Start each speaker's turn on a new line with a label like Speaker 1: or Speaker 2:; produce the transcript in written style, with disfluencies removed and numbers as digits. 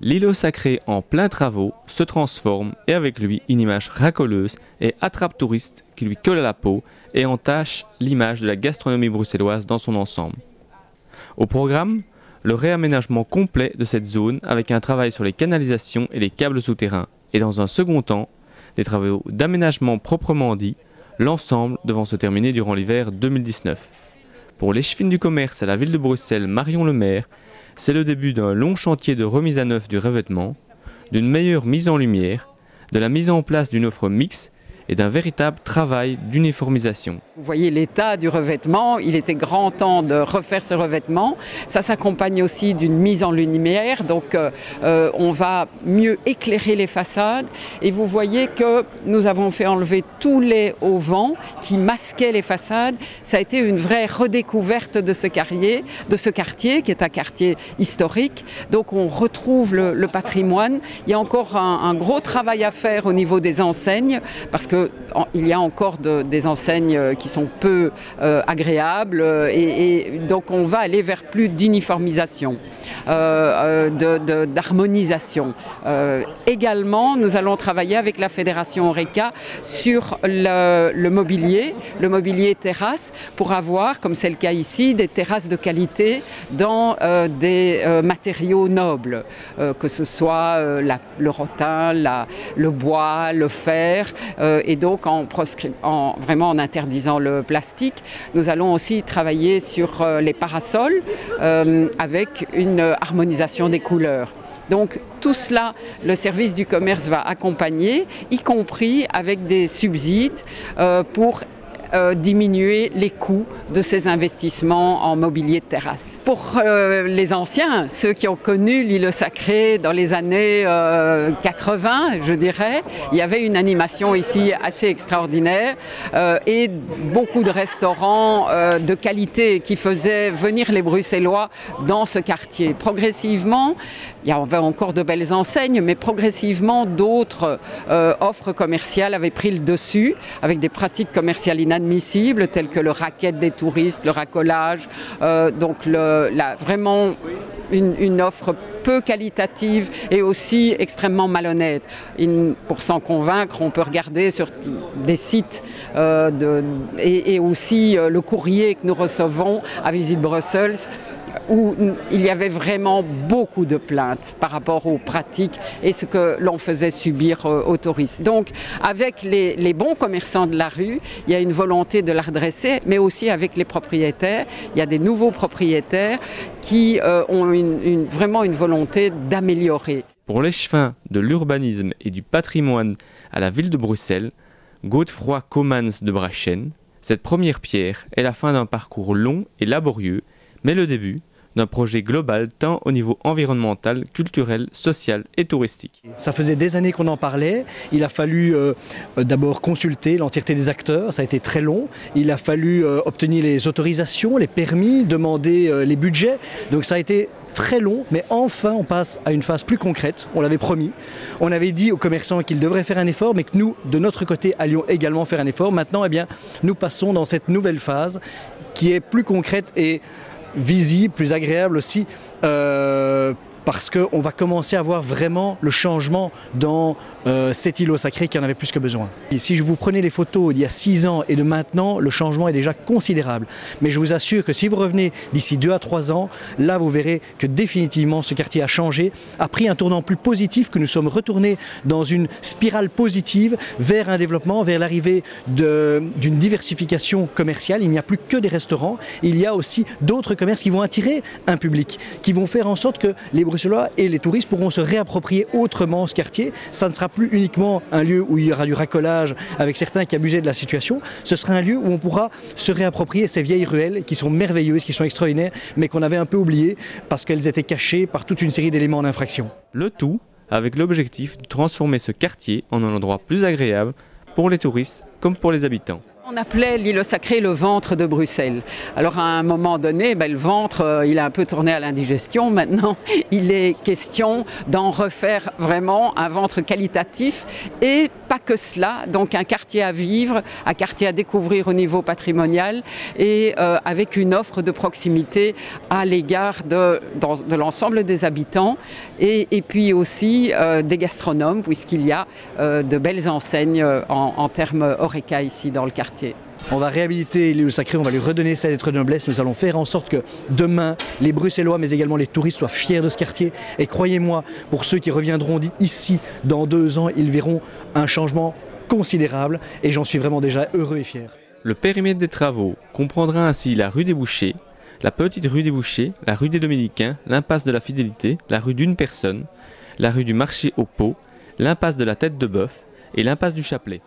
Speaker 1: L'îlot sacré en plein travaux se transforme et avec lui une image racoleuse et attrape touriste qui lui colle à la peau et entache l'image de la gastronomie bruxelloise dans son ensemble. Au programme, le réaménagement complet de cette zone avec un travail sur les canalisations et les câbles souterrains et dans un second temps, des travaux d'aménagement proprement dit, l'ensemble devant se terminer durant l'hiver 2019. Pour l'échevine du commerce à la ville de Bruxelles, Marion Lemaire, c'est le début d'un long chantier de remise à neuf du revêtement, d'une meilleure mise en lumière, de la mise en place d'une offre mixte et d'un véritable travail d'uniformisation.
Speaker 2: Vous voyez l'état du revêtement, il était grand temps de refaire ce revêtement. Ça s'accompagne aussi d'une mise en lumière, donc on va mieux éclairer les façades. Et vous voyez que nous avons fait enlever tous les auvents qui masquaient les façades. Ça a été une vraie redécouverte de ce quartier qui est un quartier historique. Donc on retrouve le patrimoine. Il y a encore un gros travail à faire au niveau des enseignes, parce qu'il y a encore des enseignes qui sont peu agréables et donc on va aller vers plus d'uniformisation, d'harmonisation. Également, nous allons travailler avec la Fédération Horeca sur le mobilier terrasse, pour avoir, comme c'est le cas ici, des terrasses de qualité dans des matériaux nobles, que ce soit le rotin, le bois, le fer, et donc vraiment en interdisant le plastique. Nous allons aussi travailler sur les parasols avec une harmonisation des couleurs. Donc tout cela, le service du commerce va accompagner, y compris avec des subsides pour diminuer les coûts de ces investissements en mobilier de terrasse. Pour les anciens, ceux qui ont connu l'îlot sacré dans les années 80, je dirais, il y avait une animation ici assez extraordinaire et beaucoup de restaurants de qualité qui faisaient venir les Bruxellois dans ce quartier. Progressivement, il y avait encore de belles enseignes, mais progressivement d'autres offres commerciales avaient pris le dessus avec des pratiques commerciales inadmissibles telles que le racket des touristes, le racolage, donc vraiment une offre peu qualitative et aussi extrêmement malhonnête. Pour s'en convaincre, on peut regarder sur des sites et aussi le courrier que nous recevons à Visit Brussels, où il y avait vraiment beaucoup de plaintes par rapport aux pratiques et ce que l'on faisait subir aux touristes. Donc, avec les bons commerçants de la rue, il y a une volonté de la redresser, mais aussi avec les propriétaires. Il y a des nouveaux propriétaires qui ont vraiment une volonté d'améliorer.
Speaker 1: Pour l'échevin de l'urbanisme et du patrimoine à la ville de Bruxelles, Godefroy Comans de Brachen, cette première pierre est la fin d'un parcours long et laborieux, mais le début d'un projet global tant au niveau environnemental, culturel, social et touristique.
Speaker 3: Ça faisait des années qu'on en parlait, il a fallu d'abord consulter l'entièreté des acteurs, ça a été très long, il a fallu obtenir les autorisations, les permis, demander les budgets, donc ça a été très long, mais enfin on passe à une phase plus concrète, on l'avait promis. On avait dit aux commerçants qu'ils devraient faire un effort, mais que nous, de notre côté, allions également faire un effort. Maintenant, eh bien, nous passons dans cette nouvelle phase qui est plus concrète et visible, plus agréable aussi, parce qu'on va commencer à voir vraiment le changement dans cet îlot sacré qui en avait plus que besoin. Et si je vous prenais les photos d'il y a 6 ans et de maintenant, le changement est déjà considérable. Mais je vous assure que si vous revenez d'ici 2 à 3 ans, là vous verrez que définitivement ce quartier a changé, a pris un tournant plus positif, que nous sommes retournés dans une spirale positive vers un développement, vers l'arrivée d'une diversification commerciale. Il n'y a plus que des restaurants, il y a aussi d'autres commerces qui vont attirer un public, qui vont faire en sorte que les Bruxellois et les touristes pourront se réapproprier autrement ce quartier. Ça ne sera plus uniquement un lieu où il y aura du racolage avec certains qui abusaient de la situation. Ce sera un lieu où on pourra se réapproprier ces vieilles ruelles qui sont merveilleuses, qui sont extraordinaires, mais qu'on avait un peu oubliées parce qu'elles étaient cachées par toute une série d'éléments d'infraction.
Speaker 1: Le tout avec l'objectif de transformer ce quartier en un endroit plus agréable pour les touristes comme pour les habitants.
Speaker 2: On appelait l'îlot sacré le ventre de Bruxelles. Alors à un moment donné, le ventre, il a un peu tourné à l'indigestion. Maintenant, il est question d'en refaire vraiment un ventre qualitatif et pas pas que cela, donc un quartier à vivre, un quartier à découvrir au niveau patrimonial et avec une offre de proximité à l'égard de l'ensemble des habitants et puis aussi des gastronomes puisqu'il y a de belles enseignes en termes Horeca ici dans le quartier.
Speaker 3: On va réhabiliter l'île Sacrée, on va lui redonner sa lettre de noblesse. Nous allons faire en sorte que demain, les Bruxellois, mais également les touristes soient fiers de ce quartier. Et croyez-moi, pour ceux qui reviendront ici dans 2 ans, ils verront un changement considérable. Et j'en suis vraiment déjà heureux et fier.
Speaker 1: Le périmètre des travaux comprendra ainsi la rue des Bouchers, la petite rue des Bouchers, la rue des Dominicains, l'impasse de la Fidélité, la rue d'une personne, la rue du Marché au Pot, l'impasse de la Tête de Bœuf et l'impasse du Chapelet.